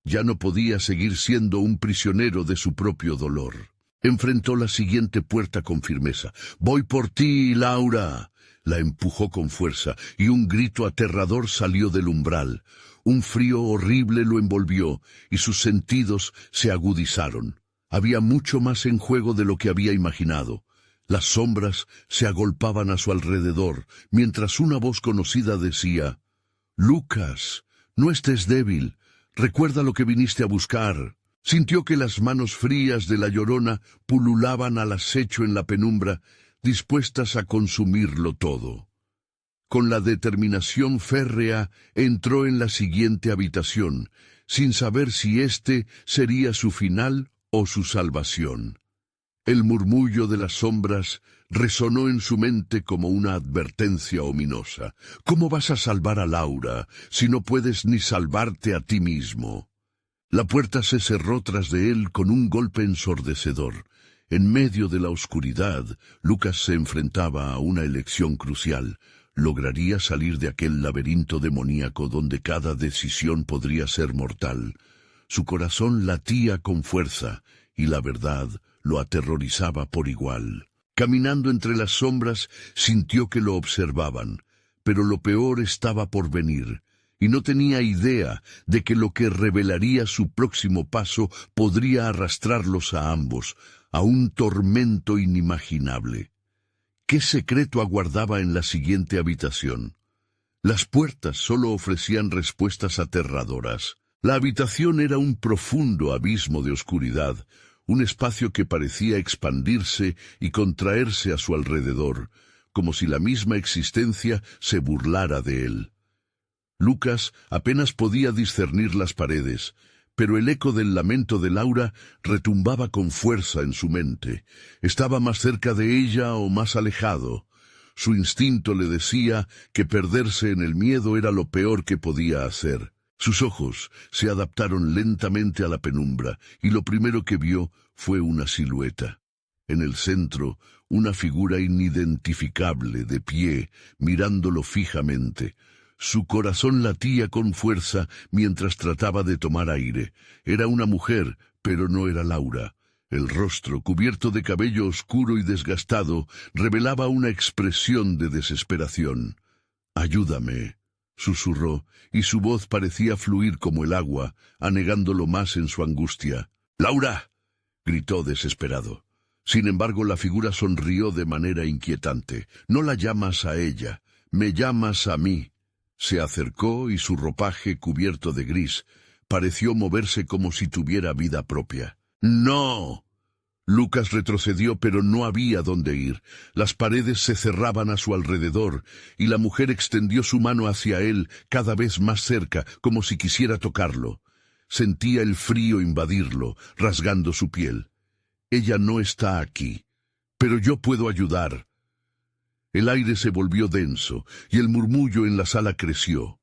Ya no podía seguir siendo un prisionero de su propio dolor. Enfrentó la siguiente puerta con firmeza. «Voy por ti, Laura». La empujó con fuerza, y un grito aterrador salió del umbral. Un frío horrible lo envolvió, y sus sentidos se agudizaron. Había mucho más en juego de lo que había imaginado. Las sombras se agolpaban a su alrededor, mientras una voz conocida decía: «Lucas, no estés débil. Recuerda lo que viniste a buscar». Sintió que las manos frías de la Llorona pululaban al acecho en la penumbra, dispuestas a consumirlo todo. Con la determinación férrea entró en la siguiente habitación, sin saber si este sería su final o su salvación. El murmullo de las sombras resonó en su mente como una advertencia ominosa. ¿Cómo vas a salvar a Laura si no puedes ni salvarte a ti mismo? La puerta se cerró tras de él con un golpe ensordecedor. En medio de la oscuridad, Lucas se enfrentaba a una elección crucial. ¿Lograría salir de aquel laberinto demoníaco donde cada decisión podría ser mortal? Su corazón latía con fuerza, y la verdad lo aterrorizaba por igual. Caminando entre las sombras, sintió que lo observaban, pero lo peor estaba por venir, y no tenía idea de que lo que revelaría su próximo paso podría arrastrarlos a ambos, a un tormento inimaginable. ¿Qué secreto aguardaba en la siguiente habitación? Las puertas solo ofrecían respuestas aterradoras. La habitación era un profundo abismo de oscuridad, un espacio que parecía expandirse y contraerse a su alrededor, como si la misma existencia se burlara de él. Lucas apenas podía discernir las paredes, pero el eco del lamento de Laura retumbaba con fuerza en su mente. Estaba más cerca de ella o más alejado. Su instinto le decía que perderse en el miedo era lo peor que podía hacer. Sus ojos se adaptaron lentamente a la penumbra, y lo primero que vio fue una silueta. En el centro, una figura inidentificable, de pie, mirándolo fijamente. Su corazón latía con fuerza mientras trataba de tomar aire. Era una mujer, pero no era Laura. El rostro, cubierto de cabello oscuro y desgastado, revelaba una expresión de desesperación. «Ayúdame», susurró, y su voz parecía fluir como el agua, anegándolo más en su angustia. «¡Laura!», gritó desesperado. Sin embargo, la figura sonrió de manera inquietante. «No la llamas a ella, me llamas a mí». Se acercó y su ropaje, cubierto de gris, pareció moverse como si tuviera vida propia. «¡No!». Lucas retrocedió, pero no había dónde ir. Las paredes se cerraban a su alrededor, y la mujer extendió su mano hacia él, cada vez más cerca, como si quisiera tocarlo. Sentía el frío invadirlo, rasgando su piel. «Ella no está aquí, pero yo puedo ayudar». El aire se volvió denso, y el murmullo en la sala creció.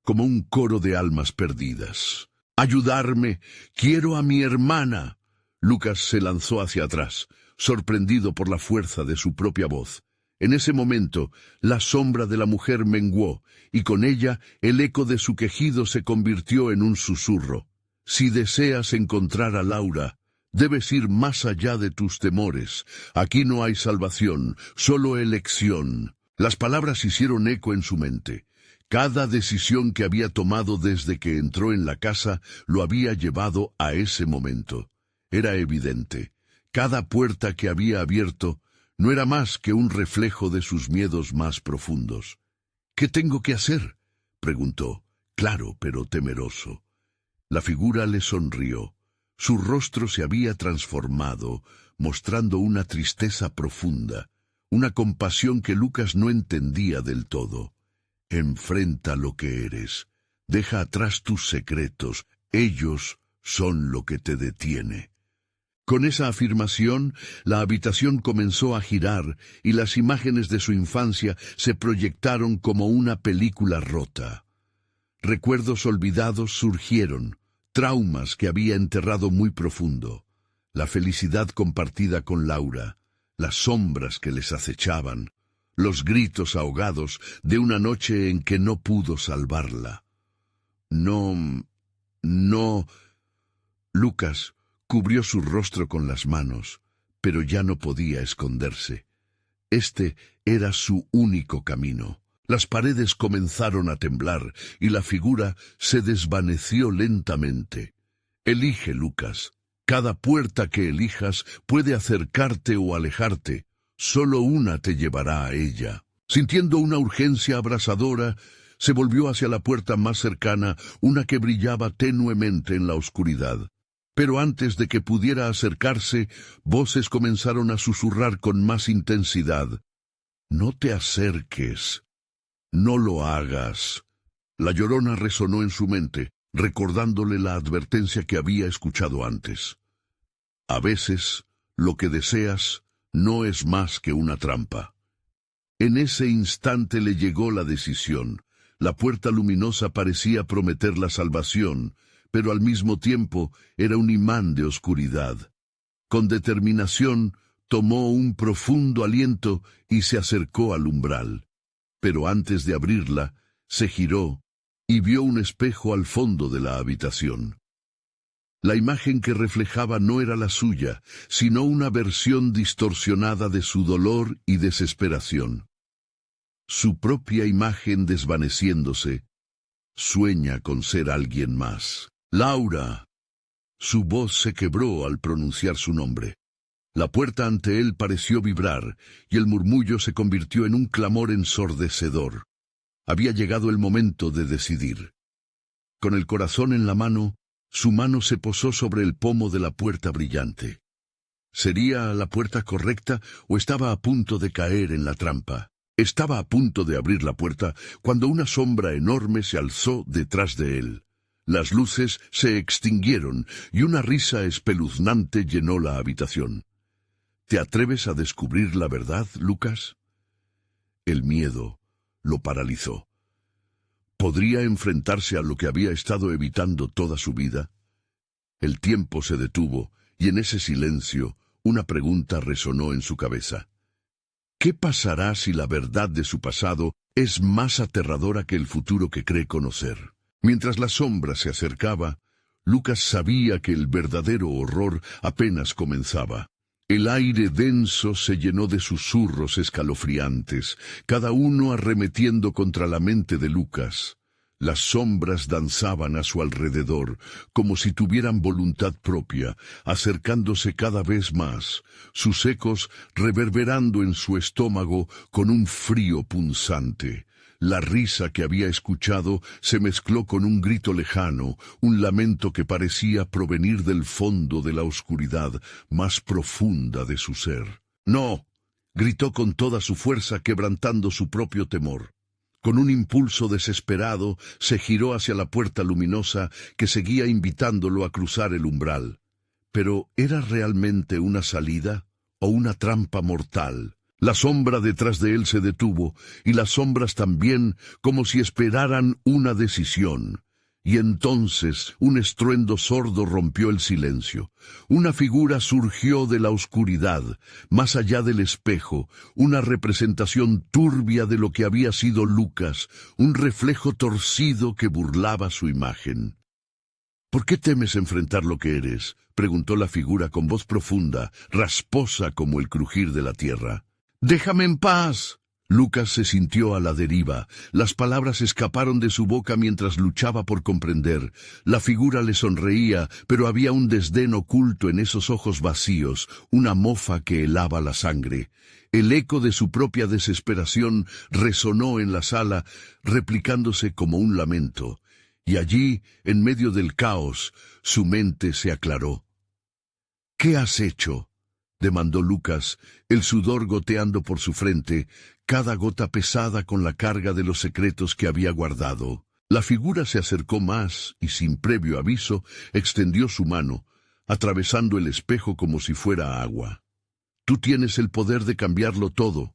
como un coro de almas perdidas. ¡Ayudarme! ¡Quiero a mi hermana! Lucas se lanzó hacia atrás, sorprendido por la fuerza de su propia voz. En ese momento, la sombra de la mujer menguó, y con ella el eco de su quejido se convirtió en un susurro. Si deseas encontrar a Laura, debes ir más allá de tus temores. Aquí no hay salvación, solo elección. Las palabras hicieron eco en su mente. Cada decisión que había tomado desde que entró en la casa lo había llevado a ese momento. Era evidente. Cada puerta que había abierto no era más que un reflejo de sus miedos más profundos. «¿Qué tengo que hacer?», preguntó, claro pero temeroso. La figura le sonrió. Su rostro se había transformado, mostrando una tristeza profunda, una compasión que Lucas no entendía del todo. «Enfrenta lo que eres. Deja atrás tus secretos. Ellos son lo que te detiene». Con esa afirmación, la habitación comenzó a girar y las imágenes de su infancia se proyectaron como una película rota. Recuerdos olvidados surgieron, traumas que había enterrado muy profundo, la felicidad compartida con Laura, las sombras que les acechaban, los gritos ahogados de una noche en que no pudo salvarla. No. Lucas cubrió su rostro con las manos, pero ya no podía esconderse. Este era su único camino. Las paredes comenzaron a temblar y la figura se desvaneció lentamente. Elige, Lucas. Cada puerta que elijas puede acercarte o alejarte. Solo una te llevará a ella. Sintiendo una urgencia abrasadora, se volvió hacia la puerta más cercana, una que brillaba tenuemente en la oscuridad. Pero antes de que pudiera acercarse, voces comenzaron a susurrar con más intensidad. «No te acerques. No lo hagas». La llorona resonó en su mente, recordándole la advertencia que había escuchado antes. A veces, lo que deseas no es más que una trampa. En ese instante le llegó la decisión. La puerta luminosa parecía prometer la salvación, pero al mismo tiempo era un imán de oscuridad. Con determinación, tomó un profundo aliento y se acercó al umbral. Pero antes de abrirla, se giró y vio un espejo al fondo de la habitación. La imagen que reflejaba no era la suya, sino una versión distorsionada de su dolor y desesperación. Su propia imagen desvaneciéndose, sueña con ser alguien más. «Laura». Su voz se quebró al pronunciar su nombre. La puerta ante él pareció vibrar, y el murmullo se convirtió en un clamor ensordecedor. Había llegado el momento de decidir. Con el corazón en la mano, su mano se posó sobre el pomo de la puerta brillante. ¿Sería la puerta correcta o estaba a punto de caer en la trampa? Estaba a punto de abrir la puerta cuando una sombra enorme se alzó detrás de él. Las luces se extinguieron y una risa espeluznante llenó la habitación. ¿Te atreves a descubrir la verdad, Lucas? El miedo lo paralizó. ¿Podría enfrentarse a lo que había estado evitando toda su vida? El tiempo se detuvo y en ese silencio una pregunta resonó en su cabeza. ¿Qué pasará si la verdad de su pasado es más aterradora que el futuro que cree conocer? Mientras la sombra se acercaba, Lucas sabía que el verdadero horror apenas comenzaba. El aire denso se llenó de susurros escalofriantes, cada uno arremetiendo contra la mente de Lucas. Las sombras danzaban a su alrededor, como si tuvieran voluntad propia, acercándose cada vez más, sus ecos reverberando en su estómago con un frío punzante. La risa que había escuchado se mezcló con un grito lejano, un lamento que parecía provenir del fondo de la oscuridad más profunda de su ser. «¡No!», gritó con toda su fuerza, quebrantando su propio temor. Con un impulso desesperado, se giró hacia la puerta luminosa que seguía invitándolo a cruzar el umbral. Pero ¿era realmente una salida o una trampa mortal? La sombra detrás de él se detuvo, y las sombras también, como si esperaran una decisión. Y entonces un estruendo sordo rompió el silencio. Una figura surgió de la oscuridad, más allá del espejo, una representación turbia de lo que había sido Lucas, un reflejo torcido que burlaba su imagen. «¿Por qué temes enfrentar lo que eres?», preguntó la figura con voz profunda, rasposa como el crujir de la tierra. «¡Déjame en paz!». Lucas se sintió a la deriva. Las palabras escaparon de su boca mientras luchaba por comprender. La figura le sonreía, pero había un desdén oculto en esos ojos vacíos, una mofa que helaba la sangre. El eco de su propia desesperación resonó en la sala, replicándose como un lamento. Y allí, en medio del caos, su mente se aclaró. «¿Qué has hecho?», demandó Lucas, el sudor goteando por su frente, cada gota pesada con la carga de los secretos que había guardado. La figura se acercó más y, sin previo aviso, extendió su mano, atravesando el espejo como si fuera agua. «Tú tienes el poder de cambiarlo todo,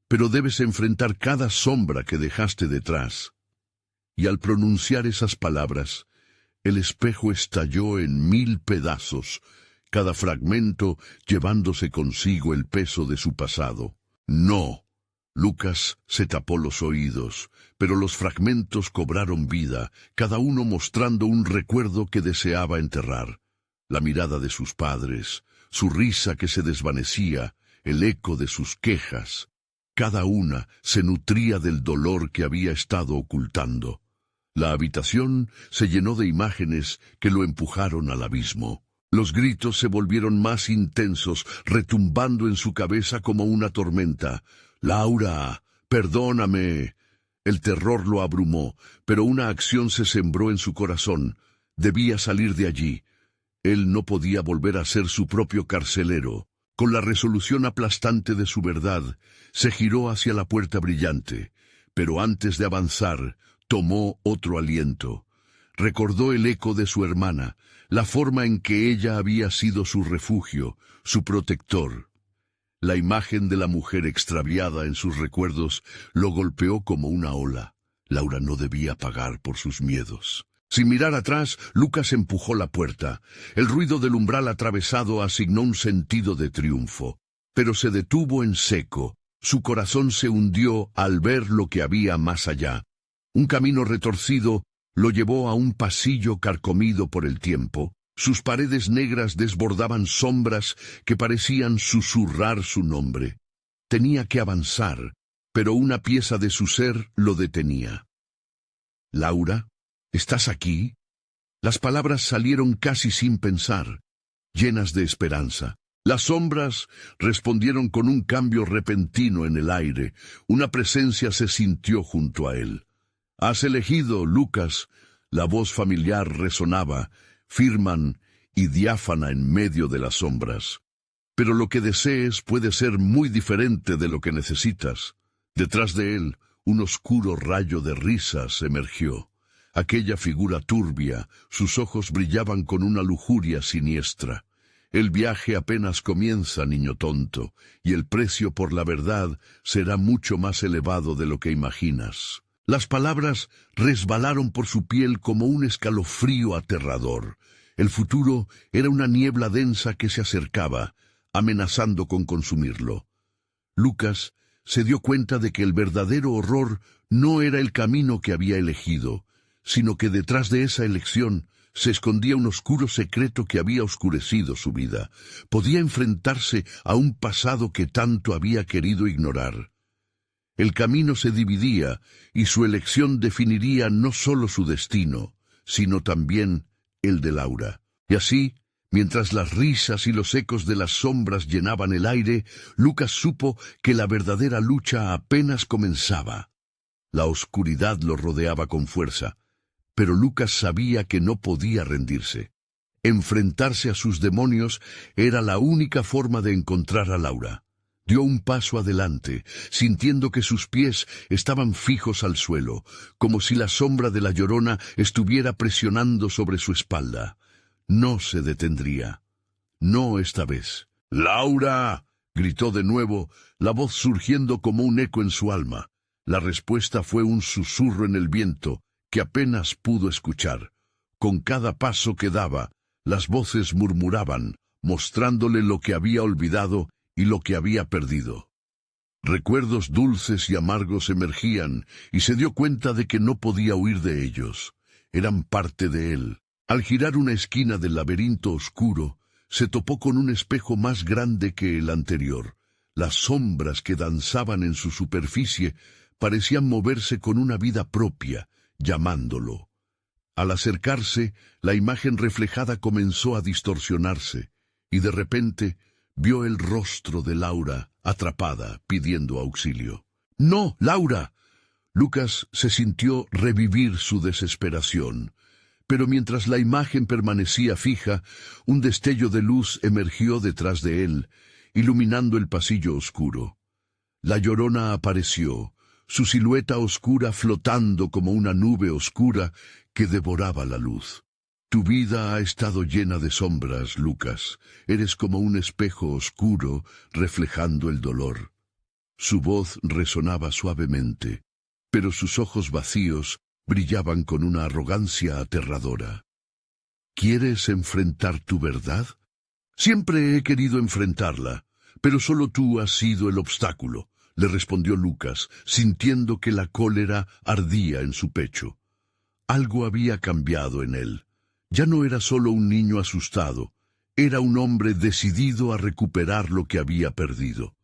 pero debes enfrentar cada sombra que dejaste detrás». Y al pronunciar esas palabras, el espejo estalló en 1000 pedazos, cada fragmento llevándose consigo el peso de su pasado. «No». Lucas se tapó los oídos, pero los fragmentos cobraron vida, cada uno mostrando un recuerdo que deseaba enterrar. La mirada de sus padres, su risa que se desvanecía, el eco de sus quejas. Cada una se nutría del dolor que había estado ocultando. La habitación se llenó de imágenes que lo empujaron al abismo. Los gritos se volvieron más intensos, retumbando en su cabeza como una tormenta. «Laura, perdóname». El terror lo abrumó, pero una acción se sembró en su corazón. Debía salir de allí. Él no podía volver a ser su propio carcelero. Con la resolución aplastante de su verdad, se giró hacia la puerta brillante. Pero antes de avanzar, tomó otro aliento. Recordó el eco de su hermana, la forma en que ella había sido su refugio, su protector. La imagen de la mujer extraviada en sus recuerdos lo golpeó como una ola. Laura no debía pagar por sus miedos. Sin mirar atrás, Lucas empujó la puerta. El ruido del umbral atravesado asignó un sentido de triunfo. Pero se detuvo en seco. Su corazón se hundió al ver lo que había más allá. Un camino retorcido lo llevó a un pasillo carcomido por el tiempo. Sus paredes negras desbordaban sombras que parecían susurrar su nombre. Tenía que avanzar, pero una pieza de su ser lo detenía. «Laura, ¿estás aquí?». Las palabras salieron casi sin pensar, llenas de esperanza. Las sombras respondieron con un cambio repentino en el aire. Una presencia se sintió junto a él. «Has elegido, Lucas». La voz familiar resonaba, firman y diáfana en medio de las sombras. «Pero lo que desees puede ser muy diferente de lo que necesitas». Detrás de él, un oscuro rayo de risas emergió. Aquella figura turbia, sus ojos brillaban con una lujuria siniestra. «El viaje apenas comienza, niño tonto, y el precio por la verdad será mucho más elevado de lo que imaginas». Las palabras resbalaron por su piel como un escalofrío aterrador. El futuro era una niebla densa que se acercaba, amenazando con consumirlo. Lucas se dio cuenta de que el verdadero horror no era el camino que había elegido, sino que detrás de esa elección se escondía un oscuro secreto que había oscurecido su vida. Podía enfrentarse a un pasado que tanto había querido ignorar. El camino se dividía y su elección definiría no solo su destino, sino también el de Laura. Y así, mientras las risas y los ecos de las sombras llenaban el aire, Lucas supo que la verdadera lucha apenas comenzaba. La oscuridad lo rodeaba con fuerza, pero Lucas sabía que no podía rendirse. Enfrentarse a sus demonios era la única forma de encontrar a Laura. Dio un paso adelante, sintiendo que sus pies estaban fijos al suelo, como si la sombra de la Llorona estuviera presionando sobre su espalda. No se detendría. No esta vez. «¡Laura!», Gritó de nuevo, la voz surgiendo como un eco en su alma. La respuesta fue un susurro en el viento, que apenas pudo escuchar. Con cada paso que daba, las voces murmuraban, mostrándole lo que había olvidado y lo que había perdido. Recuerdos dulces y amargos emergían, y se dio cuenta de que no podía huir de ellos. Eran parte de él. Al girar una esquina del laberinto oscuro, se topó con un espejo más grande que el anterior. Las sombras que danzaban en su superficie parecían moverse con una vida propia, llamándolo. Al acercarse, la imagen reflejada comenzó a distorsionarse, y de repente vio el rostro de Laura, atrapada, pidiendo auxilio. ¡No, Laura! Lucas se sintió revivir su desesperación. Pero mientras la imagen permanecía fija, un destello de luz emergió detrás de él, iluminando el pasillo oscuro. La Llorona apareció, su silueta oscura flotando como una nube oscura que devoraba la luz. Tu vida ha estado llena de sombras, Lucas. Eres como un espejo oscuro reflejando el dolor. Su voz resonaba suavemente, pero sus ojos vacíos brillaban con una arrogancia aterradora. ¿Quieres enfrentar tu verdad? Siempre he querido enfrentarla, pero solo tú has sido el obstáculo, le respondió Lucas, sintiendo que la cólera ardía en su pecho. Algo había cambiado en él. Ya no era solo un niño asustado, era un hombre decidido a recuperar lo que había perdido.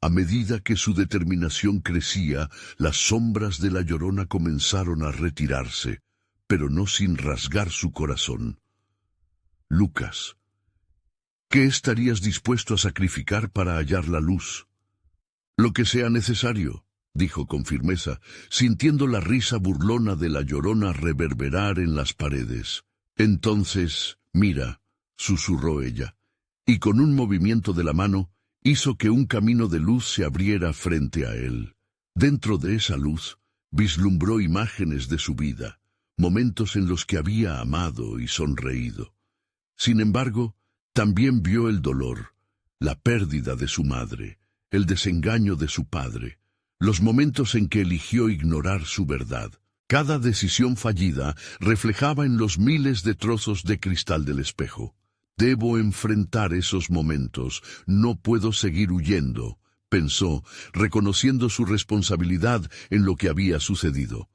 A medida que su determinación crecía, las sombras de la Llorona comenzaron a retirarse, pero no sin rasgar su corazón. Lucas, ¿qué estarías dispuesto a sacrificar para hallar la luz? Lo que sea necesario, dijo con firmeza, sintiendo la risa burlona de la Llorona reverberar en las paredes. Entonces, mira, susurró ella, y con un movimiento de la mano, hizo que un camino de luz se abriera frente a él. Dentro de esa luz, vislumbró imágenes de su vida, momentos en los que había amado y sonreído. Sin embargo, también vio el dolor, la pérdida de su madre, el desengaño de su padre, los momentos en que eligió ignorar su verdad. Cada decisión fallida reflejaba en los miles de trozos de cristal del espejo. Debo enfrentar esos momentos, no puedo seguir huyendo, pensó, reconociendo su responsabilidad en lo que había sucedido.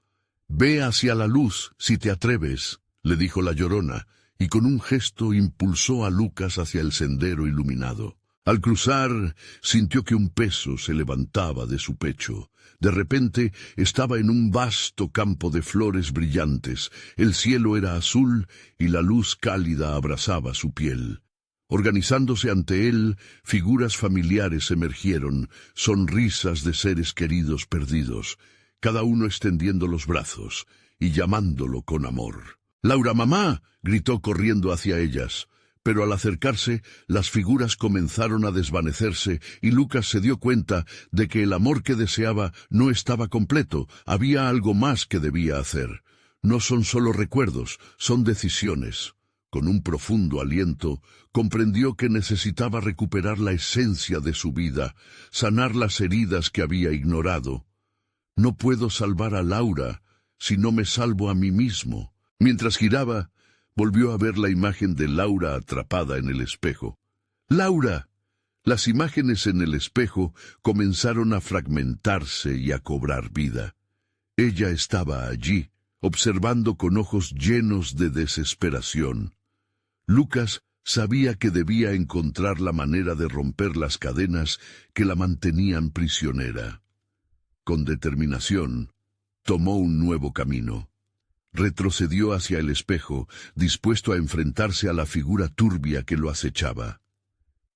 Ve hacia la luz, si te atreves, le dijo la Llorona, y con un gesto impulsó a Lucas hacia el sendero iluminado. Al cruzar, sintió que un peso se levantaba de su pecho. De repente, estaba en un vasto campo de flores brillantes. El cielo era azul y la luz cálida abrazaba su piel. Organizándose ante él, figuras familiares emergieron, sonrisas de seres queridos perdidos, cada uno extendiendo los brazos y llamándolo con amor. «¡Laura, mamá!», gritó corriendo hacia ellas. Pero al acercarse, las figuras comenzaron a desvanecerse y Lucas se dio cuenta de que el amor que deseaba no estaba completo, había algo más que debía hacer. No son solo recuerdos, son decisiones. Con un profundo aliento, comprendió que necesitaba recuperar la esencia de su vida, sanar las heridas que había ignorado. No puedo salvar a Laura si no me salvo a mí mismo. Mientras giraba, volvió a ver la imagen de Laura atrapada en el espejo. ¡Laura! Las imágenes en el espejo comenzaron a fragmentarse y a cobrar vida. Ella estaba allí, observando con ojos llenos de desesperación. Lucas sabía que debía encontrar la manera de romper las cadenas que la mantenían prisionera. Con determinación, tomó un nuevo camino. Retrocedió hacia el espejo, dispuesto a enfrentarse a la figura turbia que lo acechaba.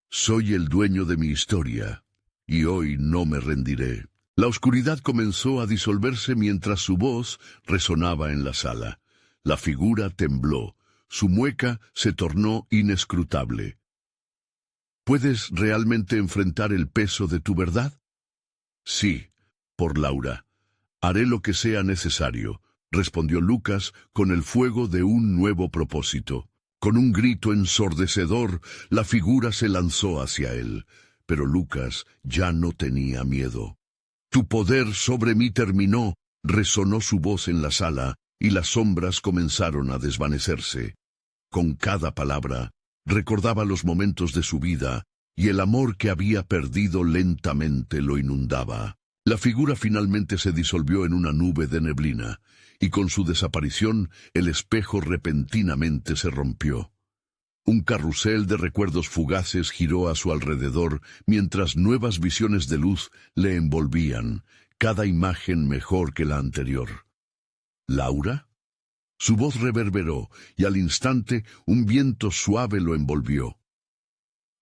«Soy el dueño de mi historia, y hoy no me rendiré». La oscuridad comenzó a disolverse mientras su voz resonaba en la sala. La figura tembló, su mueca se tornó inescrutable. ¿Puedes realmente enfrentar el peso de tu verdad? Sí, por Laura. Haré lo que sea necesario, respondió Lucas con el fuego de un nuevo propósito. Con un grito ensordecedor, la figura se lanzó hacia él, pero Lucas ya no tenía miedo. «Tu poder sobre mí terminó», resonó su voz en la sala, y las sombras comenzaron a desvanecerse. Con cada palabra, recordaba los momentos de su vida, y el amor que había perdido lentamente lo inundaba. La figura finalmente se disolvió en una nube de neblina, y con su desaparición el espejo repentinamente se rompió. Un carrusel de recuerdos fugaces giró a su alrededor, mientras nuevas visiones de luz le envolvían, cada imagen mejor que la anterior. ¿Laura? Su voz reverberó, y al instante un viento suave lo envolvió.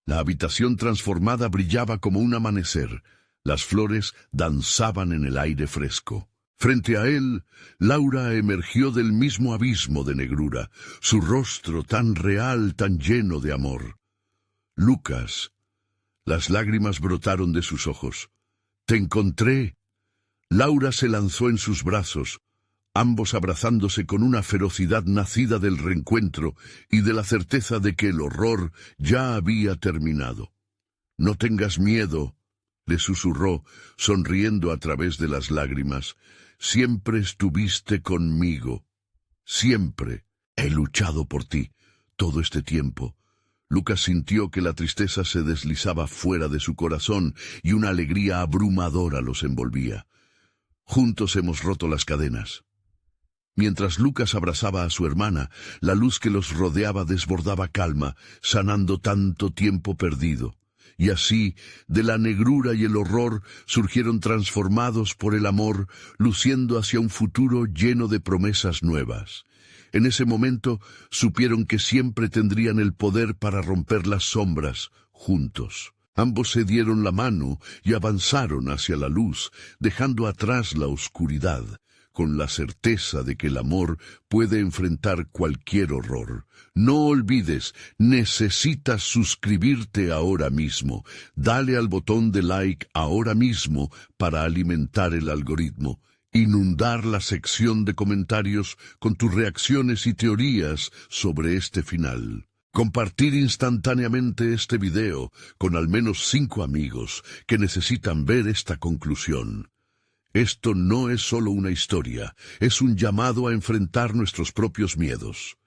La habitación transformada brillaba como un amanecer. Las flores danzaban en el aire fresco. Frente a él, Laura emergió del mismo abismo de negrura, su rostro tan real, tan lleno de amor. «Lucas». Las lágrimas brotaron de sus ojos. «Te encontré». Laura se lanzó en sus brazos, ambos abrazándose con una ferocidad nacida del reencuentro y de la certeza de que el horror ya había terminado. «No tengas miedo», le susurró, sonriendo a través de las lágrimas. «Siempre estuviste conmigo. Siempre he luchado por ti todo este tiempo». Lucas sintió que la tristeza se deslizaba fuera de su corazón y una alegría abrumadora los envolvía. «Juntos hemos roto las cadenas». Mientras Lucas abrazaba a su hermana, la luz que los rodeaba desbordaba calma, sanando tanto tiempo perdido. Y así, de la negrura y el horror, surgieron transformados por el amor, luciendo hacia un futuro lleno de promesas nuevas. En ese momento, supieron que siempre tendrían el poder para romper las sombras, juntos. Ambos se dieron la mano y avanzaron hacia la luz, dejando atrás la oscuridad, con la certeza de que el amor puede enfrentar cualquier horror. No olvides, necesitas suscribirte ahora mismo. Dale al botón de like ahora mismo para alimentar el algoritmo. Inundar la sección de comentarios con tus reacciones y teorías sobre este final. Compartir instantáneamente este video con al menos 5 amigos que necesitan ver esta conclusión. Esto no es solo una historia, es un llamado a enfrentar nuestros propios miedos.